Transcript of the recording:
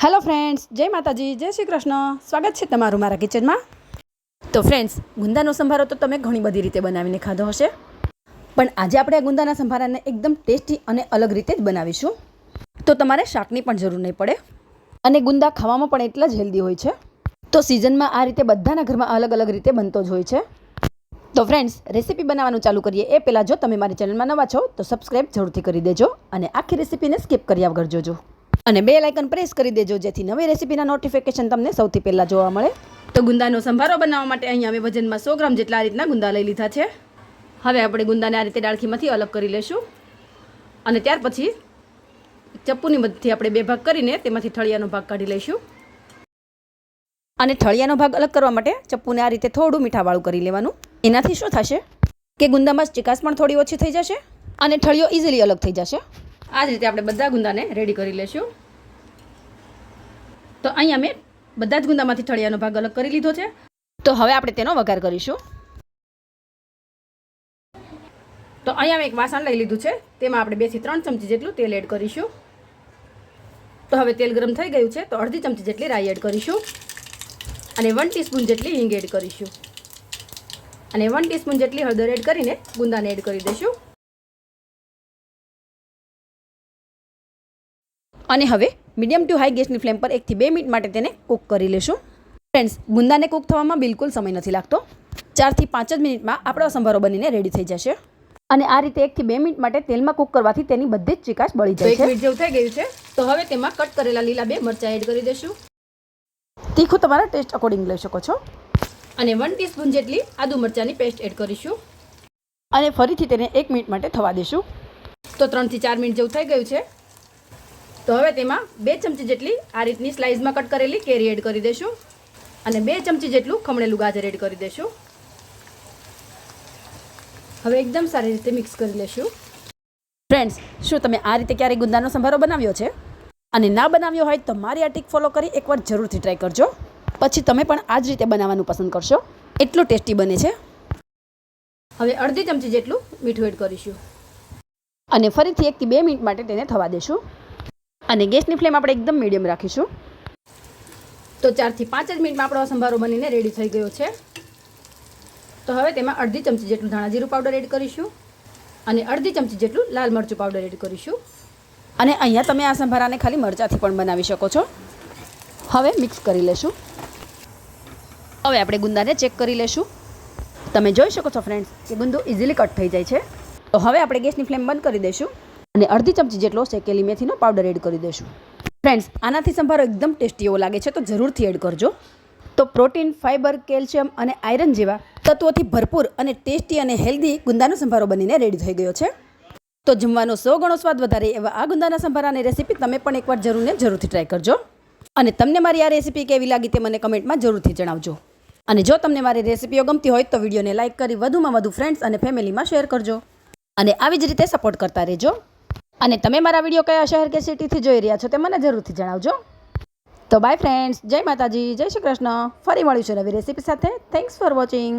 Hello friends, जय माताजी, जय श्री कृष्ण। स्वागत है तमारुं मारा किचन में। तो फ्रेंड्स, गुंदानो संभारो तो तमे घणी बधी रीते बनावीने खाधो हशे, पण आजे आपणे गुंदाना संभाराने एकदम टेस्टी अने अलग रीते ज बनावीशुं। तो तमारे शाकनी पण जरूर नहीं पड़े अने गुंदा खावामां पण एटला ज हेल्दी होय छे। तो सीजनमां आ रीते बधाना घरमां अलग अलग रीते बनतो ज होय छे। तो फ्रेंड्स, रेसिपी बनाववानुं चालू करीए ए पहेला जो तमे मारी चेनलमां नवा छो तो सब्सक्राइब जरूरथी करी देजो अने आखी रेसिपीने स्कीप कर्या वगर जोजो અને બેલ આઇકન પ્રેસ કરી દેજો જેથી નવી રેસીપીના નોટિફિકેશન તમને સૌથી પહેલાં જોવા મળે। તો ગુંદાનો સંભારો બનાવવા માટે અહીં અમે વજનમાં 100 ગ્રામ જેટલા આ રીતના ગુંદા લઈ લીધા છે। હવે આપણે ગુંદાને આ રીતે ડાળખીમાંથી અલગ કરી લેશું અને ત્યાર પછી ચપ્પુની મદદથી આપણે બે ભાગ કરીને તેમાંથી ઠળિયાનો ભાગ કાઢી લઈશું અને ઠળિયાનો ભાગ અલગ કરવા માટે ચપ્પુને આ રીતે થોડું મીઠાવાળું કરી લેવાનું। એનાથી શું થશે કે ગુંદામાં ચીકાશ પણ થોડી ઓછી થઈ જશે અને ઠળિયો ઇઝીલી અલગ થઈ જશે। आ ज रीते आपणे बधा गुंदाने रेडी करी लेशुं। तो अहीं अमे बधा ज गुंदामांथी ठळियानो भाग अलग करी लीधो छे। तो हवे आपणे तेनो वघार करीशुं। तो अहीं अमे एक वासण लई लीधुं छे, तेमां आपणे 2 થી 3 चमची जेटલું तेल एड करीशुं। तो हवे तेल गरम थई गयुं छे तो अर्धी चमची जेटली राई एड करीशुं अने 1 टीस्पून जेटली हींग एड करीशुं अने 1 टीस्पून जेटली हळदर एड करीने गुंदाने एड करी देशुं। અને હવે મીડિયમ ટુ હાઈ ગેસની ફ્લેમ પર 1 થી 2 મિનિટ માટે તેને કૂક કરી લેશું। ફ્રેન્ડ્સ, ગુંદાને કૂક થવામાં બિલકુલ સમય નથી લાગતો। 4 થી 5 જ મિનિટમાં આપણો સંભારો બનીને રેડી થઈ જશે અને આ રીતે 1 થી 2 મિનિટ માટે તેલમાં કૂક કરવાથી તેની બધી જ ચીકાશ બળી જાય છે। 1 મિનિટ જેવું થઈ ગયું છે તો હવે તેમાં કટ કરેલા લીલા 2 મરચાં એડ કરી દેશું। તીખું તમારા ટેસ્ટ અકોર્ડિંગ લઈ શકો છો અને 1 ટીસ્પૂન જેટલી આદુ મરચાંની પેસ્ટ એડ કરીશું અને ફરીથી તેને 1 મિનિટ માટે થવા દેશું। તો 3 થી 4 મિનિટ જેવું થઈ ગયું છે। तो हवे तेमां 2 चमची जेटली आ रीतनी स्लाइस में कट करेली केरी एड करी देशुं अने 2 चमची जेटलुं खमणेलुं गाजर एड करी देशुं। हवे एकदम सारी रीते मिक्स करी लेशुं। फ्रेंड्स, शुं तमे आ रीते क्यारे गुंदानो संभारो बनाव्यो छे अने ना बनाव्यो होय तो मारी आ टिक फॉलो करी एकवार जरूरथी ट्राय करजो, पछी तमे पण आ ज रीते बनाववानुं पसंद करशो, एटलो टेस्टी बने छे। हवे अर्धी चमची जेटलुं मीठुं एड करीशुं अने फरीथी 1 થી 2 मिनिट माटे तेने थवा देशुं અને ગેસની ફ્લેમ આપણે એકદમ મીડિયમ રાખીશું। તો 4 થી 5 જ મિનિટમાં આપણો સંભારો બનીને રેડી થઈ ગયો છે। તો હવે તેમાં અડધી ચમચી જેટલું ધાણા જીરું પાવડર એડ કરીશું અને અડધી ચમચી જેટલું લાલ મરચું પાવડર એડ કરીશું અને અહીંયા તમે આ સંભારાને ખાલી મરચાંથી પણ બનાવી શકો છો। હવે મિક્સ કરી લેશું। હવે આપણે ગુંદાને ચેક કરી લેશું। તમે જોઈ શકો છો ફ્રેન્ડ્સ કે ગુંદો ઇઝીલી કટ થઈ જાય છે। તો હવે આપણે ગેસની ફ્લેમ બંધ કરી દઈશું અને અડધી ચમચી જેટલો શેકેલી મેથીનો પાવડર એડ કરી દઈશું। ફ્રેન્ડ્સ, આનાથી સંભારો એકદમ ટેસ્ટી એવો લાગે છે તો જરૂરથી એડ કરજો। તો પ્રોટીન, ફાઇબર, કેલ્શિયમ અને આયરન જેવા તત્વોથી ભરપૂર અને ટેસ્ટી અને હેલ્ધી ગુંદાનો સંભારો બનીને રેડી થઈ ગયો છે। તો જમવાનો 100 ગણો સ્વાદ વધારે એવા આ ગુંદાના સંભારાની રેસીપી તમે પણ એકવાર જરૂરથી ટ્રાય કરજો અને તમને મારી આ રેસીપી કેવી લાગી તે મને કમેન્ટમાં જરૂરથી જણાવજો। અને જો તમને મારી રેસીપીઓ ગમતી હોય તો વિડીયોને લાઇક કરી વધુમાં વધુ ફ્રેન્ડ્સ અને ફેમિલીમાં શેર કરજો અને આવી જ રીતે સપોર્ટ કરતા રહેજો। અને તમે મારા વિડીયો કયા શહેર કે સિટીથી જોઈ રહ્યા છો તે મને જરૂરથી જણાવજો। તો બાય ફ્રેન્ડ્સ, જય માતાજી, જય શ્રી કૃષ્ણ। ફરી મળીશું નવી રેસીપી સાથે। Thanks for watching.